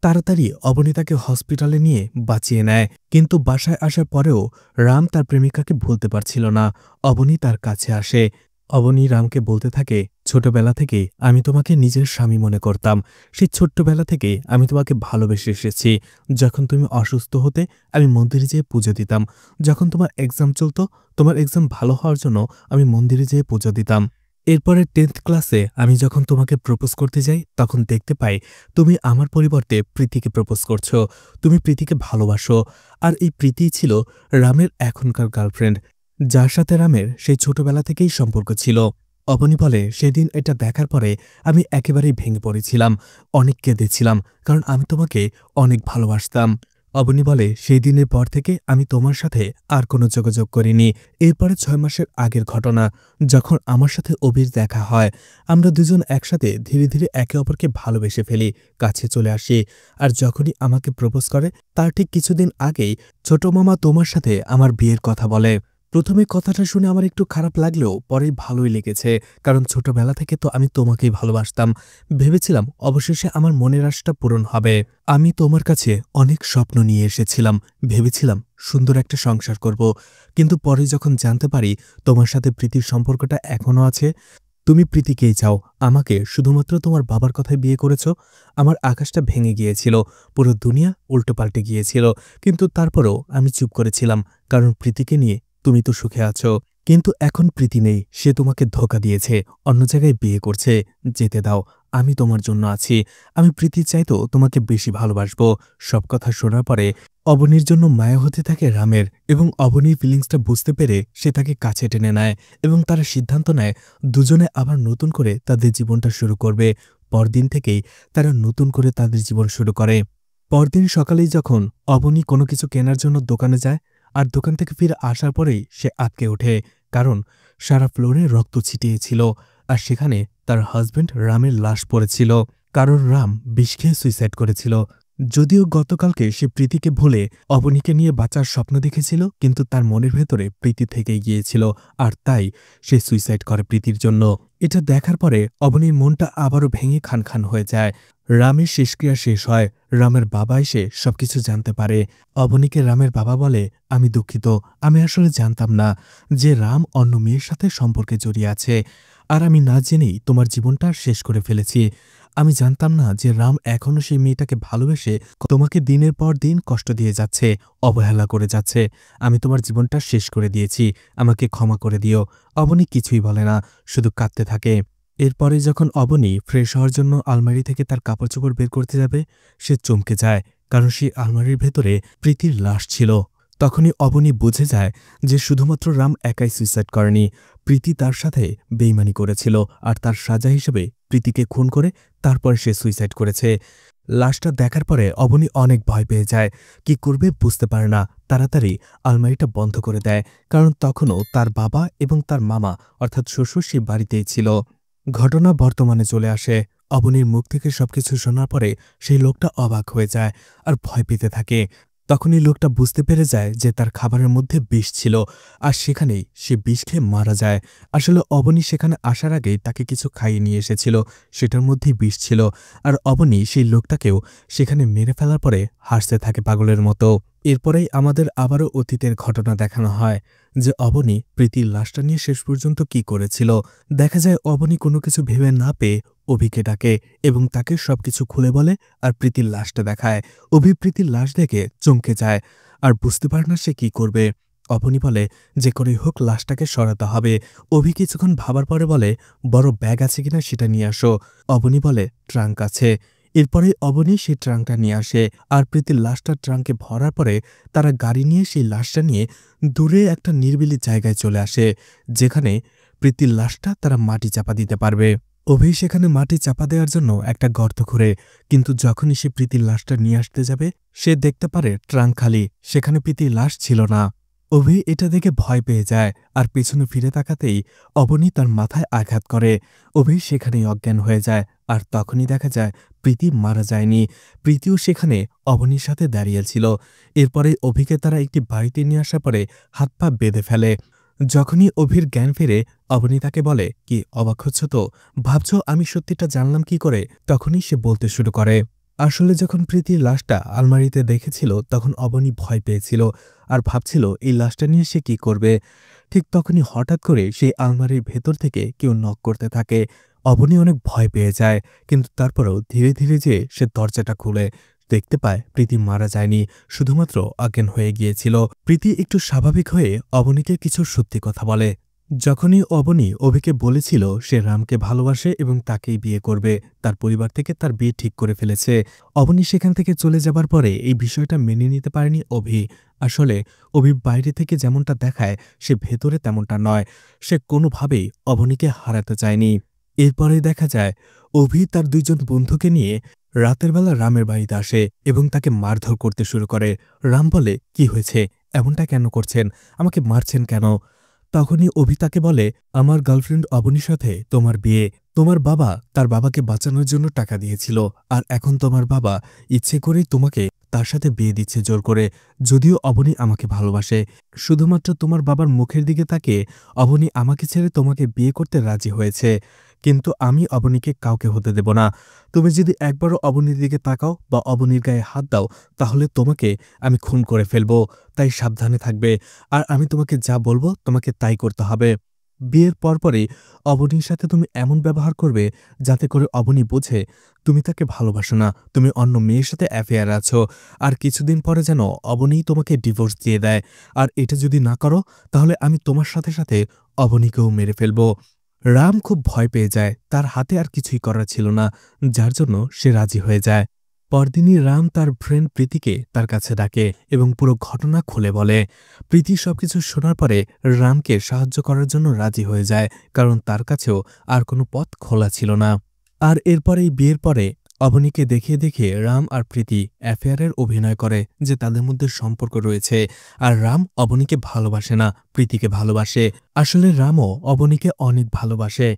[SPEAKER 1] তাড়াতাড়ি অবনী তাকে হসপিটালে নিয়ে বাঁচিয়ে নেয়। কিন্তু বাসায় আসার পরেও রাম তার প্রেমিকাকে ভুলতে পারছিল না। অবনী তার কাছে আসে। অবনী রামকে বলতে থাকে, ছোটবেলা থেকে আমি তোমাকে নিজের স্বামী মনে করতাম। সেই ছোট্টবেলা থেকে আমি তোমাকে ভালোবেসে এসেছি। যখন তুমি অসুস্থ হতে আমি মন্দিরে যেয়ে পুজো দিতাম। যখন তোমার এক্সাম চলতো, তোমার এক্সাম ভালো হওয়ার জন্য আমি মন্দিরে যেয়ে পুজো দিতাম। এরপরে 10th ক্লাসে আমি যখন তোমাকে প্রপোজ করতে যাই, তখন দেখতে পাই তুমি আমার পরিবর্তে প্রীতিকে প্রপোজ করছো। তুমি প্রীতিকে ভালোবাসো। আর এই প্রীতি ছিল রামের এখনকার গার্লফ্রেন্ড, যার সাথে রামের সেই ছোটবেলা থেকেই সম্পর্ক ছিল। অবনী বলে, সেদিন এটা দেখার পরে আমি একেবারেই ভেঙে পড়েছিলাম, অনেক কেঁদেছিলাম, কারণ আমি তোমাকে অনেক ভালোবাসতাম। অবনী বলে, সেই দিনের পর থেকে আমি তোমার সাথে আর কোনো যোগাযোগ করিনি। এরপরে 6 মাসের আগের ঘটনা, যখন আমার সাথে অভির দেখা হয়। আমরা দুজন একসাথে ধীরে ধীরে একে অপরকে ভালোবেসে ফেলি, কাছে চলে আসি। আর যখনই আমাকে প্রপোজ করে তার ঠিক কিছুদিন আগেই ছোট মামা তোমার সাথে আমার বিয়ের কথা বলে। প্রথমে কথাটা শুনে আমার একটু খারাপ লাগলেও পরে ভালোই লেগেছে, কারণ ছোটবেলা থেকে তো আমি তোমাকেই ভালোবাসতাম। ভেবেছিলাম অবশেষে আমার মনের আশাটা পূরণ হবে। আমি তোমার কাছে অনেক স্বপ্ন নিয়ে এসেছিলাম, ভেবেছিলাম সুন্দর একটা সংসার করব। কিন্তু পরে যখন জানতে পারি তোমার সাথে প্রীতির সম্পর্কটা এখনও আছে, তুমি প্রীতিকেই চাও, আমাকে শুধুমাত্র তোমার বাবার কথায় বিয়ে করেছ, আমার আকাশটা ভেঙে গিয়েছিল, পুরো দুনিয়া উল্টোপাল্টে গিয়েছিল। কিন্তু তারপরেও আমি চুপ করেছিলাম, কারণ প্রীতিকে নিয়ে তুমি তো সুখে আছো। কিন্তু এখন প্রীতি নেই, সে তোমাকে ধোঁকা দিয়েছে, অন্য জায়গায় বিয়ে করছে। যেতে দাও, আমি তোমার জন্য আছি। আমি প্রীতির চাইতো তোমাকে বেশি ভালোবাসবো। সব কথা শোনার পরে অবনীর জন্য মায়া হতে থাকে রামের, এবং অবনীর ফিলিংসটা বুঝতে পেরে সে তাকে কাছে টেনে নেয় এবং তারা সিদ্ধান্ত নেয় দুজনে আবার নতুন করে তাদের জীবনটা শুরু করবে। পরদিন থেকেই তারা নতুন করে তাদের জীবন শুরু করে। পরদিন সকালেই যখন অবনী কোনো কিছু কেনার জন্য দোকানে যায়, আর দোকান থেকে ফিরে আসার পরেই সে আটকে ওঠে, কারণ সারা ফ্লোরে রক্ত ছিটিয়েছিল। আর সেখানে তার হাজব্যান্ড রামের লাশ পড়েছিল, কারণ রাম বিষ খেয়ে সুইসাইড করেছিল। যদিও গতকালকে সে প্রীতিকে ভুলে অবনীকে নিয়ে বাঁচার স্বপ্ন দেখেছিল, কিন্তু তার মনের ভেতরে প্রীতি থেকেই গিয়েছিল, আর তাই সে সুইসাইড করে প্রীতির জন্য। এটা দেখার পরে অবনীর মনটা আবারও ভেঙে খান খান হয়ে যায়। রামের শেষক্রিয়া শেষ হয়, রামের বাবা এসে সবকিছু জানতে পারে। অবনীকে রামের বাবা বলে, আমি দুঃখিত, আমি আসলে জানতাম না যে রাম অন্য মেয়ের সাথে সম্পর্কে জড়িয়ে আছে, আর আমি না জেনেই তোমার জীবনটা শেষ করে ফেলেছি। আমি জানতাম না যে রাম এখনও সেই মেয়েটাকে ভালোবেসে তোমাকে দিনের পর দিন কষ্ট দিয়ে যাচ্ছে, অবহেলা করে যাচ্ছে। আমি তোমার জীবনটা শেষ করে দিয়েছি, আমাকে ক্ষমা করে দিও। অবনী কিছুই বলে না, শুধু কাঁদতে থাকে। এরপরে যখন অবনী ফ্রেশ হওয়ার জন্য আলমারি থেকে তার কাপড়চোপড় বের করতে যাবে, সে চমকে যায়, কারণ সেই আলমারির ভেতরে প্রীতির লাশ ছিল। তখনই অবনী বুঝে যায় যে শুধুমাত্র রাম একাই সুইসাইড করেনি, প্রীতি তার সাথে বেইমানি করেছিল, আর তার সাজা হিসেবে প্রীতিকে খুন করে তারপর সে সুইসাইড করেছে। লাশটা দেখার পরে অবনী অনেক ভয় পেয়ে যায়, কি করবে বুঝতে পারে না। তাড়াতাড়ি আলমারিটা বন্ধ করে দেয়, কারণ তখনও তার বাবা এবং তার মামা অর্থাৎ শ্বশুর সে বাড়িতেই ছিল। ঘটনা বর্তমানে চলে আসে। অবনীর মুখ থেকে সবকিছু শোনার পরে সেই লোকটা অবাক হয়ে যায় আর ভয় পেতে থাকে। তখনই লোকটা বুঝতে পেরে যায় যে তার খাবারের মধ্যে বিষ ছিল, আর সেখানেই সে বিষ খেয়ে মারা যায়। আসলে অবনী সেখানে আসার আগেই তাকে কিছু খাইয়ে নিয়ে এসেছিল, সেটার মধ্যেই বিষ ছিল। আর অবনী সেই লোকটাকেও সেখানে মেরে ফেলার পরে হাসতে থাকে পাগলের মতো। এরপরেই আমাদের আবারও অতীতের ঘটনা দেখানো হয় যে অবনী প্রীতির লাশটা নিয়ে শেষ পর্যন্ত কি করেছিল। দেখা যায় অবনী কোনো কিছু ভেবে না পেয়ে অভিকে ডাকে এবং তাকে সবকিছু খুলে বলে, আর প্রীতির লাশটা দেখায়। অভি প্রীতির লাশ দেখে চমকে যায় আর বুঝতে পারে না সে কি করবে। অবনী বলে, যে করেই হোক লাশটাকে সরাতে হবে। অভি কিছুক্ষণ ভাবার পরে বলে, বড় ব্যাগ আছে কিনা সেটা নিয়ে আসো। অবনী বলে, ট্রাঙ্ক আছে। এরপরে অবনী সেই ট্রাঙ্কটা নিয়ে আসে, আর প্রীতির লাশটা ট্রাঙ্কে ভরার পরে তারা গাড়ি নিয়ে সেই লাশটা নিয়ে দূরে একটা নিরিবিলি জায়গায় চলে আসে, যেখানে প্রীতির লাশটা তারা মাটি চাপা দিতে পারবে। অভি সেখানে মাটি চাপা দেওয়ার জন্য একটা গর্ত খুঁড়ে, কিন্তু যখনই সে প্রীতির লাশটা নিয়ে আসতে যাবে, সে দেখতে পারে ট্রাঙ্ক খালি, সেখানে প্রীতির লাশ ছিল না। অভি এটা দেখে ভয় পেয়ে যায়, আর পেছনে ফিরে তাকাতেই অবনী তার মাথায় আঘাত করে। অভি সেখানেই অজ্ঞান হয়ে যায়, আর তখনই দেখা যায় প্রীতি মারা যায়নি, প্রীতিও সেখানে অবনীর সাথে দাঁড়িয়েছিল। এরপরে অভিকে তারা একটি বাড়িতে নিয়ে আসার পরে হাত পা বেঁধে ফেলে। যখনই অভির জ্ঞান ফেরে, অবনী তাকে বলে, কি অবাক হচ্ছ তো, ভাবছ আমি সত্যিটা জানলাম কি করে? তখনই সে বলতে শুরু করে, আসলে যখন প্রীতির লাশটা আলমারিতে দেখেছিল তখন অবনী ভয় পেয়েছিল আর ভাবছিল এই লাশটা নিয়ে সে কি করবে। ঠিক তখনই হঠাৎ করে সেই আলমারির ভেতর থেকে কেউ নক করতে থাকে। অবনী অনেক ভয় পেয়ে যায়, কিন্তু তারপরেও ধীরে ধীরে যে সে দরজাটা খুলে দেখতে পায় প্রীতি মারা যায়নি, শুধুমাত্র অজ্ঞান হয়ে গিয়েছিল। প্রীতি একটু স্বাভাবিক হয়ে অবনীকে কিছু সত্যি কথা বলে। যখনই অবনী অভিকে বলেছিল সে রামকে ভালোবাসে এবং তাকেই বিয়ে করবে, তার পরিবার থেকে তার বিয়ে ঠিক করে ফেলেছে, অবনী সেখান থেকে চলে যাবার পরে এই বিষয়টা মেনে নিতে পারেনি অভি। আসলে অভি বাইরে থেকে যেমনটা দেখায় সে ভেতরে তেমনটা নয়, সে কোনোভাবেই অবনীকে হারাতে চায়নি। এরপরে দেখা যায় অভি তার দুইজন বন্ধুকে নিয়ে রাতের বেলা রামের বাড়িতে আসে এবং তাকে মারধর করতে শুরু করে। রাম বলে, কি হয়েছে, এমনটা কেন করছেন, আমাকে মারছেন কেন? তখনই অভি তাকে বলে, আমার গার্লফ্রেন্ড অবনীর সাথে তোমার বিয়ে, তোমার বাবা তার বাবাকে বাঁচানোর জন্য টাকা দিয়েছিল, আর এখন তোমার বাবা ইচ্ছে করেই তোমাকে তার সাথে বিয়ে দিচ্ছে জোর করে। যদিও অবনী আমাকে ভালোবাসে, শুধুমাত্র তোমার বাবার মুখের দিকে তাকিয়ে অবনী আমাকে ছেড়ে তোমাকে বিয়ে করতে রাজি হয়েছে, কিন্তু আমি অবনীকে কাউকে হতে দেব না। তুমি যদি একবারও অবনীর দিকে তাকাও বা অবনীর গায়ে হাত দাও, তাহলে তোমাকে আমি খুন করে ফেলব, তাই সাবধানে থাকবে, আর আমি তোমাকে যা বলবো তোমাকে তাই করতে হবে। বিয়ের পরপরই অবনীর সাথে তুমি এমন ব্যবহার করবে যাতে করে অবনী বোঝে তুমি তাকে ভালোবাসো না, তুমি অন্য মেয়ের সাথে অ্যাফেয়ার আছো, আর কিছুদিন পরে যেন অবনীই তোমাকে ডিভোর্স দিয়ে দেয়। আর এটা যদি না করো তাহলে আমি তোমার সাথে সাথে অবনীকেও মেরে ফেলব। রাম খুব ভয় পেয়ে যায়, তার হাতে আর কিছুই করার ছিল না, যার জন্য সে রাজি হয়ে যায়। পরদিনই রাম তার ফ্রেন্ড প্রীতিকে তার কাছে ডাকে এবং পুরো ঘটনা খুলে বলে। প্রীতি সবকিছু শোনার পরে রামকে সাহায্য করার জন্য রাজি হয়ে যায়, কারণ তার কাছেও আর কোনো পথ খোলা ছিল না। আর এরপরেই বিয়ের পরে অবনীকে দেখিয়ে দেখিয়ে রাম আর প্রীতি অ্যাফেয়ারের অভিনয় করে যে তাদের মধ্যে সম্পর্ক রয়েছে, আর রাম অবনীকে ভালোবাসে না, প্রীতিকে ভালোবাসে। আসলে রামও অবনীকে অনেক ভালোবাসে।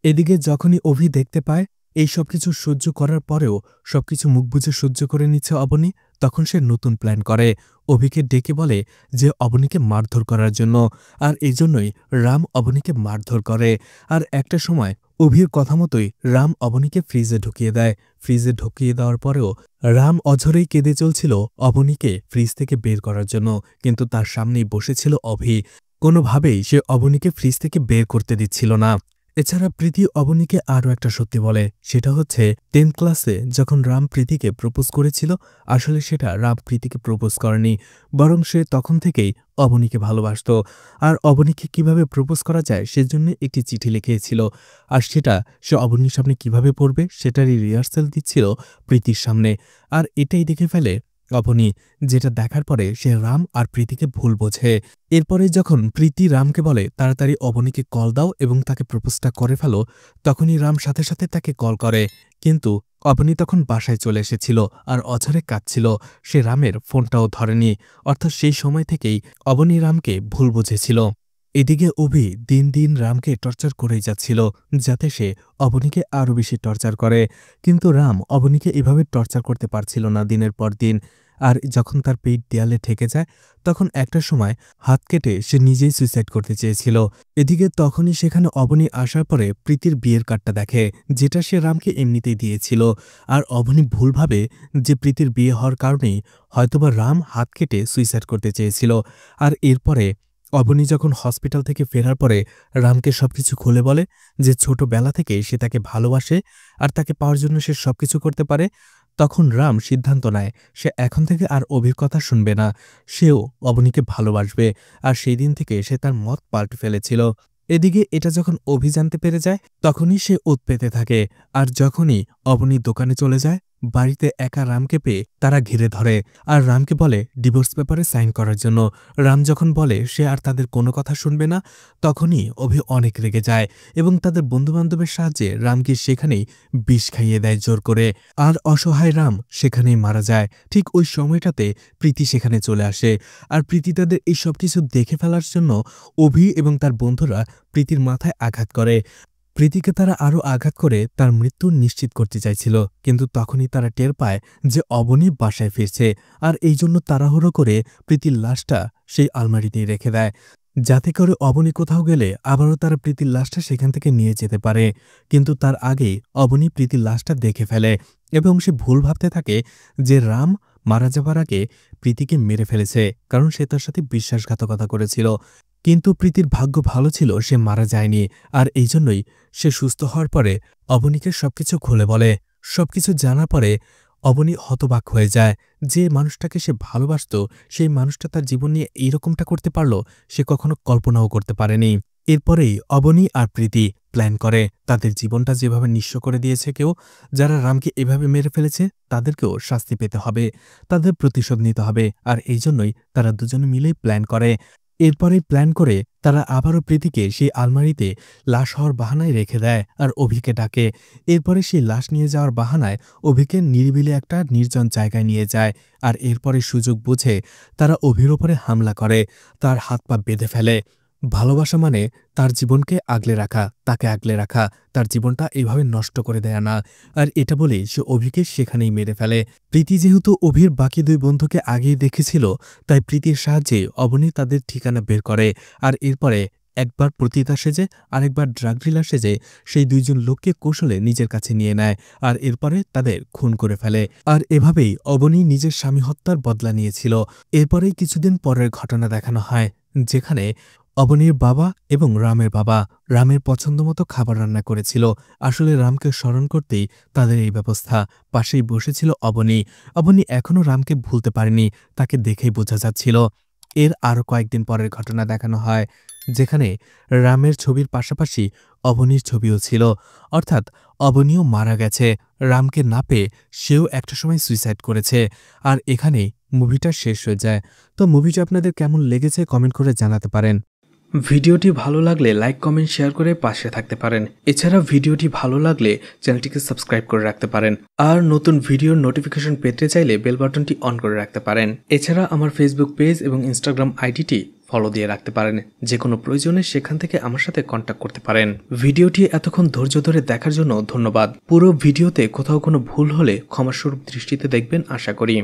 [SPEAKER 1] এদিকে যখনই অভি দেখতে পায় এই সবকিছু সহ্য করার পরেও সবকিছু মুখ বুজে সহ্য করে নিচ্ছে অবনী, তখন সে নতুন প্ল্যান করে। অভিকে ডেকে বলে যে অবনীকে মারধর করার জন্য, আর এই জন্যই রাম অবনীকে মারধর করে। আর একটা সময় অভির কথা মতোই রাম অবনীকে ফ্রিজে ঢুকিয়ে দেয়। ফ্রিজে ঢুকিয়ে দেওয়ার পরেও রাম অঝরেই কেঁদে চলছিল অবনীকে ফ্রিজ থেকে বের করার জন্য, কিন্তু তার সামনেই বসেছিল অভি। কোনোভাবেই সে অবনীকে ফ্রিজ থেকে বের করতে দিচ্ছিল না। এছাড়া প্রীতি অবনীকে আরও একটা সত্যি বলে, সেটা হচ্ছে 10th ক্লাসে যখন রাম প্রীতিকে প্রপোজ করেছিল, আসলে সেটা রাম প্রীতিকে প্রপোজ করেনি, বরং সে তখন থেকেই অবনীকে ভালোবাসত। আর অবনীকে কিভাবে প্রপোজ করা যায় সেজন্য একটি চিঠি লিখিয়েছিল, আর সেটা সে অবনীর সামনে কিভাবে পড়বে সেটারই রিহার্সাল দিচ্ছিল প্রীতির সামনে। আর এটাই দেখে ফেলে অবনী, যেটা দেখার পরে সে রাম আর প্রীতিকে ভুল বোঝে। এরপরে যখন প্রীতি রামকে বলে তাড়াতাড়ি অবনীকে কল দাও এবং তাকে প্রপোজটা করে ফেলো, তখনই রাম সাথে সাথে তাকে কল করে। কিন্তু অবনী তখন বাসায় চলে এসেছিল আর অঝরে কাঁদছিল, সে রামের ফোনটাও ধরেনি। অর্থাৎ সেই সময় থেকেই অবনী রামকে ভুল বুঝেছিল। এদিকে অভি দিন দিন রামকে টর্চার করেই যাচ্ছিল, যাতে সে অবনীকে আরও বেশি টর্চার করে। কিন্তু রাম অবনীকে এভাবে টর্চার করতে পারছিল না দিনের পর দিন। আর যখন তার পেট দেয়ালে ঠেকে যায়, তখন একটা সময় হাত কেটে সে নিজেই সুইসাইড করতে চেয়েছিল। এদিকে তখনই সেখানে অবনী আসার পরে প্রীতির বিয়ের কার্ডটা দেখে, যেটা সে রামকে এমনিতেই দিয়েছিল। আর অবনী ভুলভাবে যে প্রীতির বিয়ে হওয়ার কারণেই হয়তোবা রাম হাত কেটে সুইসাইড করতে চেয়েছিল। আর এরপরে অবনী যখন হসপিটাল থেকে ফেরার পরে রামকে সবকিছু খুলে বলে যে ছোটবেলা থেকে সে তাকে ভালোবাসে আর তাকে পাওয়ার জন্য সে সবকিছু করতে পারে, তখন রাম সিদ্ধান্ত নেয় সে এখন থেকে আর অভির কথা শুনবে না, সেও অবনীকে ভালোবাসবে। আর সেই দিন থেকে সে তার মত পাল্টে ফেলেছিল। এদিকে এটা যখন অভি জানতে পেরে যায়, তখনই সে ওত পেতে থাকে। আর যখনই অবনী দোকানে চলে যায়, বাড়িতে একা রামকে পেয়ে তারা ঘিরে ধরে আর রামকে বলে ডিভোর্স পেপারে সাইন করার জন্য। রাম যখন বলে সে আর তাদের কোনো কথা শুনবে না, তখনই অভি অনেক রেগে যায় এবং তাদের বন্ধুবান্ধবের সাহায্যে রামকে সেখানেই বিষ খাইয়ে দেয় জোর করে। আর অসহায় রাম সেখানেই মারা যায়। ঠিক ওই সময়টাতে প্রীতি সেখানে চলে আসে। আর প্রীতি তাদের এই সব কিছু দেখে ফেলার জন্য অভি এবং তার বন্ধুরা প্রীতির মাথায় আঘাত করে। প্রীতিকে তারা আরও আঘাত করে তার মৃত্যু নিশ্চিত করতে চাইছিল, কিন্তু তখনই তারা টের পায় যে অবনী বাসায় ফিরছে। আর এই জন্য তাড়াহুড়ো করে প্রীতির লাশটা সেই আলমারিতেই রেখে দেয়, যাতে করে অবনী কোথাও গেলে আবারও তারা প্রীতির লাশটা সেখান থেকে নিয়ে যেতে পারে। কিন্তু তার আগেই অবনী প্রীতির লাশটা দেখে ফেলে এবং সে ভুল ভাবতে থাকে যে রাম মারা যাবার আগে প্রীতিকে মেরে ফেলেছে, কারণ সে তার সাথে বিশ্বাসঘাতকতা করেছিল। কিন্তু প্রীতির ভাগ্য ভালো ছিল, সে মারা যায়নি। আর এই জন্যই সে সুস্থ হওয়ার পরে অবনীকে সবকিছু খুলে বলে। সবকিছু জানার পরে অবনী হতবাক হয়ে যায়। যে মানুষটাকে সে ভালোবাসত, সেই মানুষটা তার জীবন নিয়ে এইরকমটা করতে পারল, সে কখনো কল্পনাও করতে পারেনি। এরপরেই অবনী আর প্রীতি প্ল্যান করে তাদের জীবনটা যেভাবে নিঃস্ব করে দিয়েছে কেউ, যারা রামকে এভাবে মেরে ফেলেছে তাদেরকেও শাস্তি পেতে হবে, তাদের প্রতিশোধ নিতে হবে। আর এই জন্যই তারা দুজনে মিলেই প্ল্যান করে। এরপরেই প্ল্যান করে তারা আবারও প্রীতিকে সেই আলমারিতে লাশ হওয়ার বাহানায় রেখে দেয় আর অভিকে ডাকে। এরপরে সেই লাশ নিয়ে যাওয়ার বাহানায় অভিকে নিরিবিলি একটা নির্জন জায়গায় নিয়ে যায়। আর এরপরে সুযোগ বুঝে তারা অভির ওপরে হামলা করে, তার হাত পা বেঁধে ফেলে। ভালোবাসা মানে তার জীবনকে আগলে রাখা, তাকে আগলে রাখা, তার জীবনটা এইভাবে নষ্ট করে দেয়া না। আর এটা বলেই সে অভিকে সেখানেই মেরে ফেলে। প্রীতি যেহেতু অভির বাকি দুই বন্ধুকে আগেই দেখেছিল, তাই প্রীতির সাহায্যে অবনী তাদের ঠিকানা বের করে। আর এরপরে একবার পতিতা সেজে আরেকবার ড্রাগ ডিলার সেজে সেই দুইজন লোককে কৌশলে নিজের কাছে নিয়ে নেয় আর এরপরে তাদের খুন করে ফেলে। আর এভাবেই অবনী নিজের স্বামী হত্যার বদলা নিয়েছিল। এরপরেই কিছুদিন পরের ঘটনা দেখানো হয়, যেখানে অবনীর বাবা এবং রামের বাবা রামের পছন্দমতো খাবার রান্না করেছিল। আসলে রামকে স্মরণ করতেই তাদের এই ব্যবস্থা। পাশেই বসেছিল অবনী। অবনী এখনও রামকে ভুলতে পারেনি, তাকে দেখেই বোঝা যাচ্ছিল। এর আরও কয়েকদিন পরের ঘটনা দেখানো হয়, যেখানে রামের ছবির পাশাপাশি অবনীর ছবিও ছিল। অর্থাৎ অবনীও মারা গেছে, রামকে না পেয়ে সেও একটা সময় সুইসাইড করেছে। আর এখানেই মুভিটা শেষ হয়ে যায়। তো মুভিটা আপনাদের কেমন লেগেছে কমেন্ট করে জানাতে পারেন। ভিডিওটি ভালো লাগলে লাইক কমেন্ট শেয়ার করে পাশে থাকতে পারেন। এছাড়া ভিডিওটি ভালো লাগলে চ্যানেলটিকে সাবস্ক্রাইব করে রাখতে পারেন। আর নতুন ভিডিওর নোটিফিকেশন পেতে চাইলে বেল বাটনটি অন করে রাখতে পারেন। এছাড়া আমার ফেসবুক পেজ এবং ইনস্টাগ্রাম আইডিটি
[SPEAKER 2] ফলো দিয়ে রাখতে পারেন। যে কোনো প্রয়োজনে সেখান থেকে আমার সাথে কন্ট্যাক্ট করতে পারেন। ভিডিওটি এতক্ষণ ধৈর্য ধরে দেখার জন্য ধন্যবাদ। পুরো ভিডিওতে কোথাও কোনো ভুল হলে ক্ষমাস্বরূপ দৃষ্টিতে দেখবেন আশা করি।